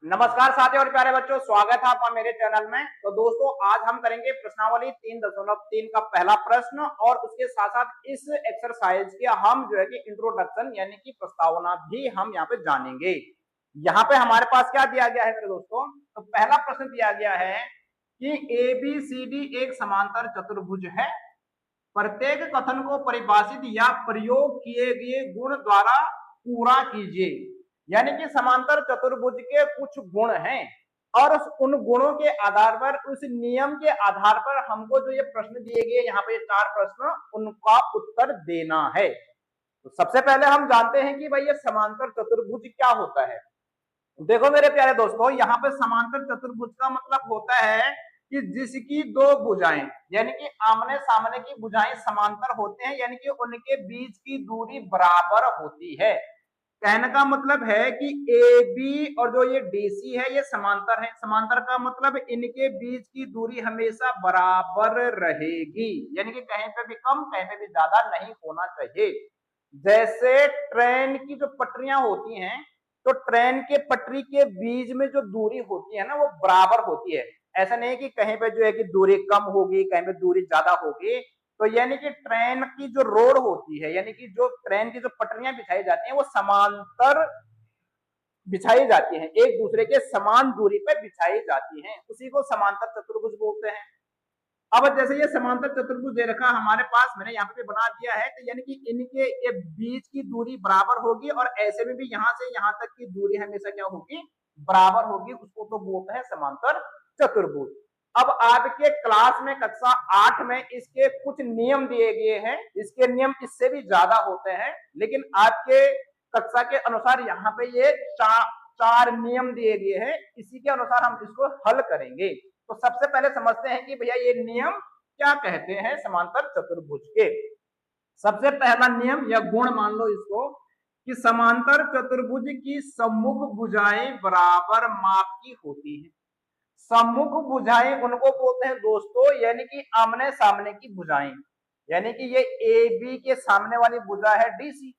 नमस्कार साथियों और प्यारे बच्चों, स्वागत है आपका मेरे चैनल में। तो दोस्तों, आज हम करेंगे प्रश्नावली 3.3 का पहला प्रश्न और उसके साथ साथ इस एक्सरसाइज के हम जो है कि इंट्रोडक्शन यानी कि प्रस्तावना भी हम यहाँ पे जानेंगे। यहाँ पे हमारे पास क्या दिया गया है मेरे दोस्तों? तो पहला प्रश्न दिया गया है कि ABCD एक समांतर चतुर्भुज है। प्रत्येक कथन को परिभाषित या प्रयोग किए गए गुण द्वारा पूरा कीजिए। यानी कि समांतर चतुर्भुज के कुछ गुण हैं और उन गुणों के आधार पर, उस नियम के आधार पर हमको जो ये प्रश्न दिए गए यहाँ पे 4 प्रश्न, उनका उत्तर देना है। तो सबसे पहले हम जानते हैं कि भाई ये समांतर चतुर्भुज क्या होता है। देखो मेरे प्यारे दोस्तों, यहाँ पे समांतर चतुर्भुज का मतलब होता है कि जिसकी दो भुजाएं यानी कि आमने सामने की भुजाएं समांतर होते हैं, यानी कि उनके बीच की दूरी बराबर होती है। कहने का मतलब है कि ए बी और जो ये DC है ये समांतर है। समांतर का मतलब इनके बीच की दूरी हमेशा बराबर रहेगी, यानी कि कहीं पे भी कम कहीं पे भी ज्यादा नहीं होना चाहिए। जैसे ट्रेन की जो पटरियां होती हैं, तो ट्रेन के पटरी के बीच में जो दूरी होती है ना, वो बराबर होती है। ऐसा नहीं कि कहीं पे जो है कि दूरी कम होगी, कहीं पे दूरी ज्यादा होगी। तो यानी कि ट्रेन की जो रोड होती है, यानी कि जो ट्रेन की जो पटरियां बिछाई जाती हैं, वो समांतर बिछाई जाती हैं, एक दूसरे के समान दूरी पर बिछाई जाती हैं। उसी को समांतर चतुर्भुज बोलते हैं। अब जैसे ये समांतर चतुर्भुज दे रखा हमारे पास, मैंने यहाँ पे बना दिया है, तो यानी कि इनके ये बीच की दूरी बराबर होगी और ऐसे में भी यहाँ से यहाँ तक की दूरी हमेशा क्या होगी? बराबर होगी। उसको तो बोलते हैं समांतर चतुर्भुज। अब आपके क्लास में कक्षा 8 में इसके कुछ नियम दिए गए हैं। इसके नियम इससे भी ज्यादा होते हैं, लेकिन आपके कक्षा के अनुसार यहाँ पे ये चार नियम दिए गए हैं। इसी के अनुसार हम इसको हल करेंगे। तो सबसे पहले समझते हैं कि भैया ये नियम क्या कहते हैं समांतर चतुर्भुज के। सबसे पहला नियम या गुण मान लो इसको, कि समांतर चतुर्भुज की सम्मुख भुजाएं बराबर माप की होती हैं। सम्मुख भुजाएं उनको बोलते हैं दोस्तों, यानी कि आमने सामने की भुजाएं। यानी कि ये AB के सामने वाली भुजा है DC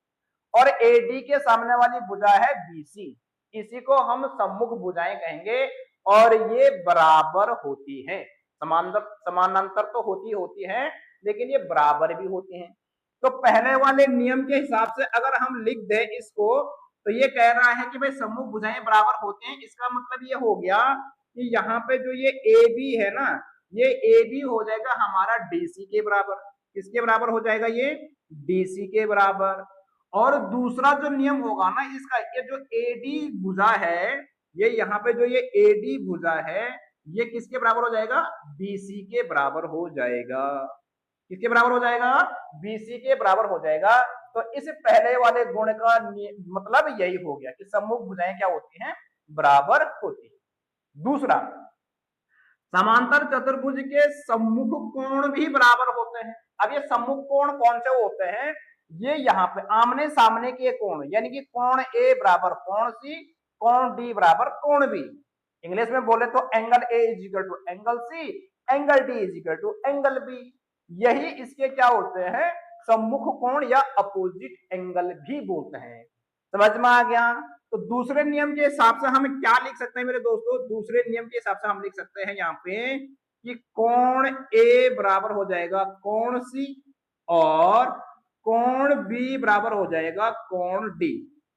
और AD के सामने वाली भुजा है BC। इसी को हम सम्मुख भुजाएं कहेंगे और ये बराबर होती हैं। समानांतर तो होती है, लेकिन ये बराबर भी होती हैं। तो पहले वाले नियम के हिसाब से अगर हम लिख दें इसको, तो ये कह रहा है कि भाई सम्मुख भुजाएं बराबर होते हैं। इसका मतलब ये हो गया कि यहाँ पे जो ये AB है ना, ये AB हो जाएगा हमारा DC के बराबर। किसके बराबर हो जाएगा? ये DC के बराबर। और दूसरा जो नियम होगा ना इसका, ये जो AD भुजा है, ये यहाँ पे जो ये AD भुजा है, ये किसके बराबर हो जाएगा? BC के बराबर हो जाएगा। किसके बराबर हो जाएगा? BC के बराबर हो जाएगा। तो इस पहले वाले गुण का मतलब यही हो गया कि सम्मुख भुजाएं क्या होती हैं? बराबर होती है। दूसरा, समांतर चतुर्भुज के सम्मुख कोण भी बराबर होते हैं। अब ये सम्मुख कोण कौन से होते हैं? ये यहाँ पे आमने सामने के कोण, यानी कि कोण A बराबर कोण C, कोण D बराबर कोण B। इंग्लिश में बोले तो angle A is equal to angle C, angle D is equal to angle B। यही इसके क्या होते हैं? सम्मुख कोण या अपोजिट एंगल भी बोलते हैं। समझ में आ गया? तो दूसरे नियम के हिसाब से हम क्या लिख सकते हैं मेरे दोस्तों? दूसरे नियम के हिसाब से हम लिख सकते हैं यहाँ पे कि कोण A बराबर हो जाएगा कोण C और कोण B बराबर हो जाएगा कोण D।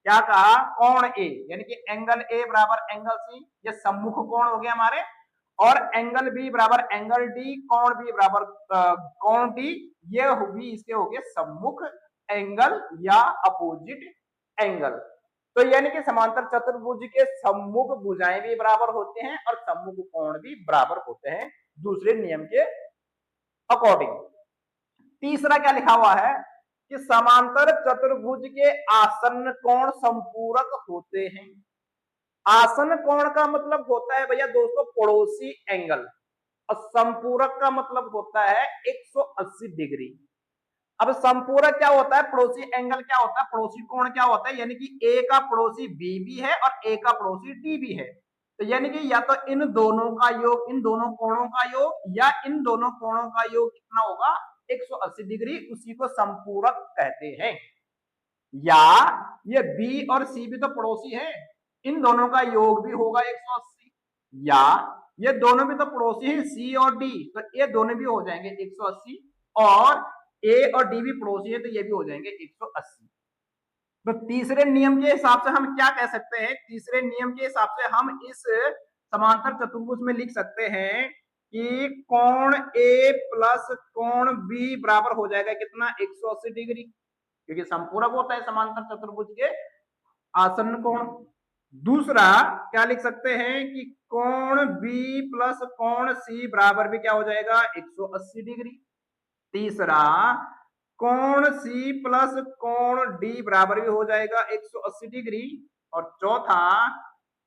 क्या कहा? कोण A यानी कि एंगल A बराबर एंगल C, ये सम्मुख कोण हो गया हमारे। और एंगल B बराबर एंगल D, कोण B बराबर कोण D, ये भी इसके हो गए सम्मुख एंगल या अपोजिट एंगल। तो यानी कि समांतर चतुर्भुज के सम्मुख भुजाएं भी बराबर होते हैं और सम्मुख कोण भी बराबर होते हैं दूसरे नियम के अकॉर्डिंग। तीसरा क्या लिखा हुआ है कि समांतर चतुर्भुज के आसन्न कोण संपूरक होते हैं। आसन्न कोण का मतलब होता है भैया दोस्तों पड़ोसी एंगल, और संपूरक का मतलब होता है 180 डिग्री। अब संपूरक क्या होता है? पड़ोसी एंगल क्या होता है? पड़ोसी कोण क्या होता है? यानी कि A का पड़ोसी B भी है और A का पड़ोसी D भी है। तो यानी कि या तो इन दोनों का योग, इन दोनों कोणों का योग, या इन दोनों कोणों का योग कितना होगा? 180 डिग्री। उसी को संपूरक कहते हैं। या ये B और C भी तो पड़ोसी है, इन दोनों का योग भी होगा 180, या ये दोनों भी तो पड़ोसी हैं सी और डी, तो ये दोनों भी हो जाएंगे 180, और ए और डी भी पड़ोसी है तो ये भी हो जाएंगे 180। तो तीसरे नियम के हिसाब से हम क्या कह सकते हैं, तीसरे नियम के हिसाब से हम इस समांतर चतुर्भुज में लिख सकते हैं कि कोण ए प्लस कोण बी बराबर हो जाएगा कितना, 180 डिग्री, क्योंकि संपूरक होता है समांतर चतुर्भुज के आसन्न कोण। दूसरा क्या लिख सकते हैं कि कोण बी प्लस कोण सी बराबर भी क्या हो जाएगा, 180 डिग्री। तीसरा कोण सी प्लस कोण डी बराबर भी हो जाएगा 180 डिग्री। और चौथा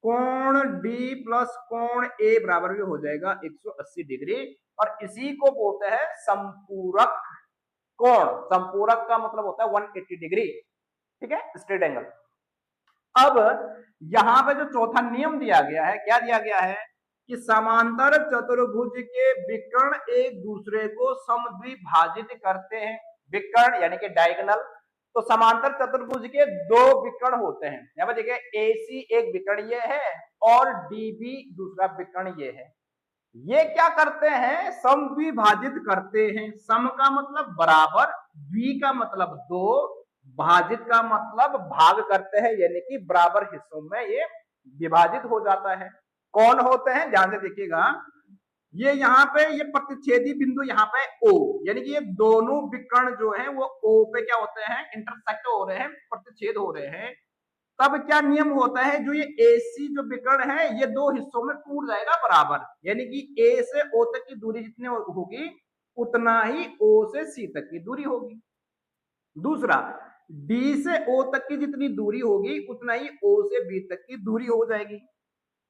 कोण डी प्लस कोण ए बराबर भी हो जाएगा 180 डिग्री। और इसी को बोलते हैं संपूरक कोण। संपूरक का मतलब होता है 180 डिग्री, ठीक है, स्ट्रेट एंगल। अब यहां पे जो चौथा नियम दिया गया है, क्या दिया गया है कि समांतर चतुर्भुज के विकर्ण एक दूसरे को समद्विभाजित करते हैं। विकर्ण यानी कि डायगोनल, तो समांतर चतुर्भुज के दो विकर्ण होते हैं। यहाँ पर देखिए AC एक विकर्ण ये है और DB दूसरा विकर्ण ये है। ये क्या करते हैं, समद्विभाजित करते हैं। सम का मतलब बराबर, द्वि का मतलब दो, भाजित का मतलब भाग करते हैं, यानी कि बराबर हिस्सों में ये विभाजित हो जाता है। कौन होते हैं, ध्यान से देखिएगा, ये यहाँ पे ये प्रतिच्छेदी बिंदु यहाँ पे O, यानी कि ये दोनों विकर्ण जो है वो O पे क्या होते हैं, इंटरसेक्ट हो रहे हैं, प्रतिच्छेद हो रहे हैं। तब क्या नियम होता है, जो ये AC जो विकर्ण है ये दो हिस्सों में टूट जाएगा बराबर, यानी कि A से O तक की दूरी जितनी होगी उतना ही O से C तक की दूरी होगी। दूसरा D से O तक की जितनी दूरी होगी उतना ही O से B तक की दूरी हो जाएगी।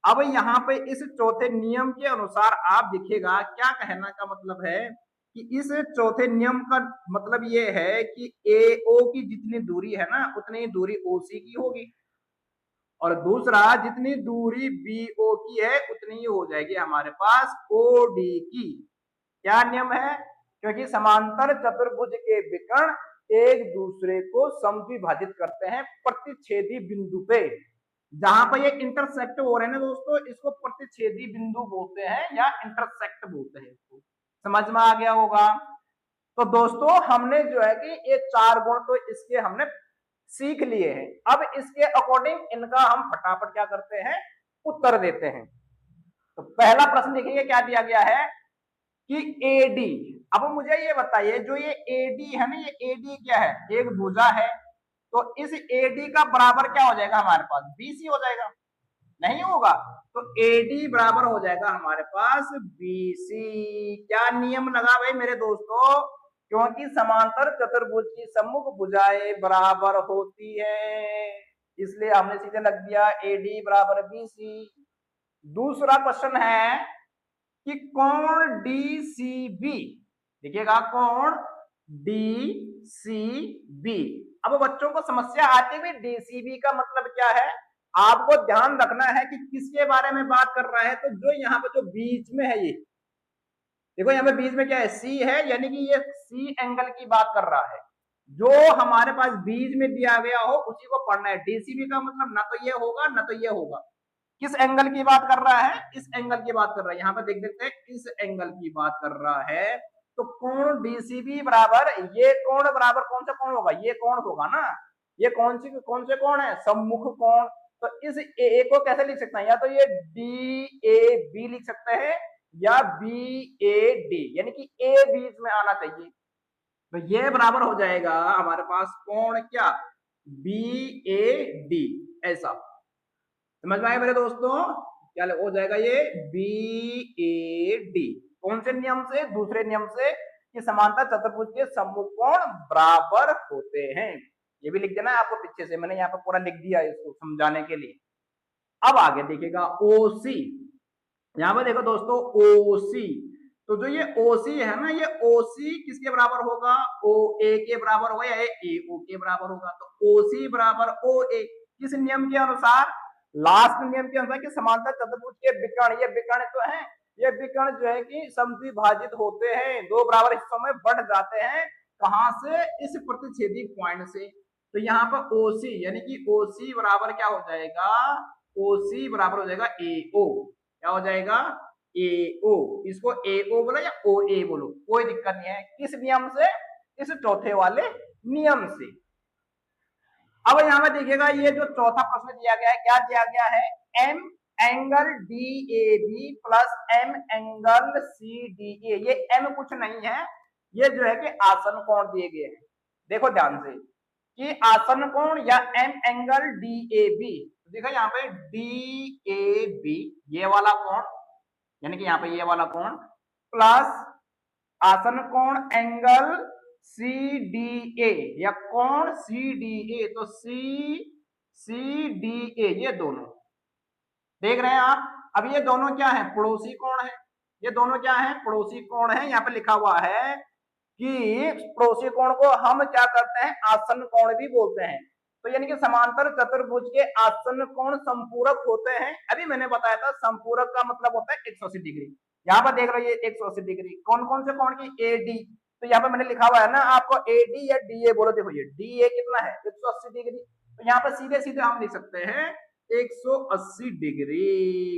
अब यहाँ पे इस चौथे नियम के अनुसार आप देखिएगा, क्या कहना का मतलब है कि इस चौथे नियम का मतलब ये है कि AO की जितनी दूरी है ना उतनी दूरी OC की होगी, और दूसरा जितनी दूरी BO की है उतनी ही हो जाएगी हमारे पास OD की। क्या नियम है, क्योंकि समांतर चतुर्भुज के विकर्ण एक दूसरे को समद्विभाजित करते हैं प्रतिच्छेदी बिंदु पे। जहां पर ये इंटरसेक्ट हो रहे हैं ना दोस्तों, इसको प्रतिच्छेदी बिंदु बोलते हैं या इंटरसेक्ट बोलते हैं। इसको समझ में आ गया होगा। तो दोस्तों हमने जो है कि ये चार गुण तो इसके हमने सीख लिए हैं। अब इसके अकॉर्डिंग इनका हम फटाफट क्या करते हैं, उत्तर देते हैं। तो पहला प्रश्न देखिए क्या दिया गया है कि AD। अब मुझे ये बताइए, जो ये AD है ना, ये AD क्या है, एक भुजा है, तो इस AD का बराबर क्या हो जाएगा हमारे पास, BC हो जाएगा, नहीं होगा। तो AD बराबर हो जाएगा हमारे पास BC। क्या नियम लगा भाई मेरे दोस्तों, क्योंकि समांतर चतुर्भुज की सम्मुख भुजाएं बराबर होती है, इसलिए हमने सीधे लग दिया AD बराबर BC। दूसरा क्वेश्चन है कि कोण DCB, देखिएगा कोण DCB। अब बच्चों को समस्या आती है DCB का मतलब क्या है, आपको ध्यान रखना है कि किसके बारे में बात कर रहा है। तो जो यहाँ पे जो बीच में है, ये देखो यहाँ पे बीच में क्या है, C है, यानी कि ये C एंगल की बात कर रहा है। जो हमारे पास बीच में दिया गया हो उसी को पढ़ना है। DCB का मतलब ना तो ये होगा ना तो ये होगा। किस एंगल की बात कर रहा है, इस एंगल की बात कर रहा है। यहाँ पे देख देते हैं, इस एंगल की बात कर रहा है। तो कोण DCB बराबर, ये कोण बराबर कौन सा कोण होगा, ये कोण होगा ना। ये कौन से कोण है, सम्मुख कोण। तो इस ए को कैसे लिख सकते हैं, या तो ये DAB लिख सकते हैं या BAD, यानी कि A बीच में आना चाहिए। तो ये बराबर हो जाएगा हमारे पास कोण क्या, BAD। ऐसा समझ में आया मेरे दोस्तों, क्या हो जाएगा ये BAD। कौन से नियम से, दूसरे नियम से कि समांतर चतुर्भुज के सम्मुख कोण बराबर होते हैं। ये भी लिख देना है आपको पीछे से, मैंने यहाँ पे पूरा लिख दिया इसको समझाने के लिए। अब आगे देखिएगा OC। यहाँ पे देखो दोस्तों OC, तो जो ये OC है ना, ये OC किसके बराबर होगा, OA के बराबर होगा या AO के बराबर होगा। तो OC बराबर OA किस नियम के अनुसार, लास्ट नियम के अनुसार कि समांतर चतुर्भुज के विकर्ण, ये विकर्ण तो है, ये विकर्ण जो है कि समद्विभाजित होते हैं, दो बराबर हिस्सों में बढ़ जाते हैं। कहां से, इस प्रतिच्छेदी पॉइंट से। तो यहाँ पर OC यानी कि OC बराबर क्या हो जाएगा, OC बराबर हो जाएगा AO। क्या हो जाएगा? AO। इसको AO बोलो या OA बोलो, कोई दिक्कत नहीं है। किस नियम से? इस चौथे वाले नियम से। अब यहाँ पे देखिएगा, ये जो चौथा प्रश्न दिया गया है, क्या दिया गया है? M angle DAB plus M angle CDA। ये M कुछ नहीं है, ये जो है कि आसन कोण दिए गए हैं। देखो ध्यान से कि आसन कोण या M एंगल DAB, देखो यहाँ पे DAB ये वाला कोण, यानी कि यहाँ पे ये वाला कोण, प्लस आसन कोण एंगल CDA या कोण CDA, तो CDA ये दोनों देख रहे हैं आप। अब ये दोनों क्या है? पड़ोसी कोण है। ये दोनों क्या है? पड़ोसी कोण है। यहाँ पे लिखा हुआ है कि पड़ोसी कोण को हम क्या करते हैं? आसन कोण भी बोलते हैं। तो यानी कि समांतर चतुर्भुज के आसन कोण संपूरक होते हैं। अभी मैंने बताया था संपूरक का मतलब होता है 180 डिग्री। यहाँ पर देख रहे हो ये 180 डिग्री। कौन कौन से कोण की? AD। तो यहाँ पे मैंने लिखा हुआ है ना आपको, AD या DA बोलो। देखो ये DA कितना है? 180 डिग्री। तो यहाँ पर सीधे सीधे हम लिख सकते हैं 180 डिग्री।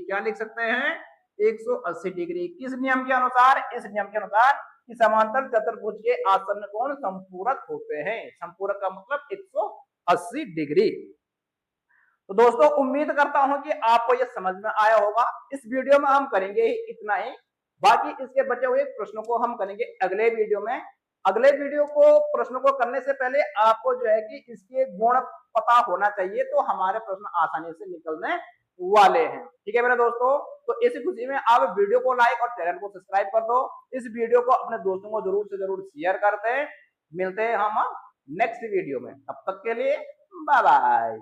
क्या लिख सकते हैं? 180 डिग्री। किस नियम के अनुसार? इस नियम के अनुसार कि समांतर चतुर्भुज के आसन्न कोण संपूरक होते हैं। संपूरक का मतलब 180 डिग्री। तो दोस्तों उम्मीद करता हूं कि आपको यह समझ में आया होगा। इस वीडियो में हम करेंगे इतना ही, बाकी इसके बचे हुए प्रश्नों को हम करेंगे अगले वीडियो में। अगले वीडियो को प्रश्नों को करने से पहले आपको जो है कि इसके गुण पता होना चाहिए, तो हमारे प्रश्न आसानी से निकलने वाले हैं। ठीक है मेरे दोस्तों, तो इसी खुशी में आप वीडियो को लाइक और चैनल को सब्सक्राइब कर दो। इस वीडियो को अपने दोस्तों को जरूर से जरूर शेयर करते हैं। मिलते हैं हम नेक्स्ट वीडियो में, तब तक के लिए बाय बाय।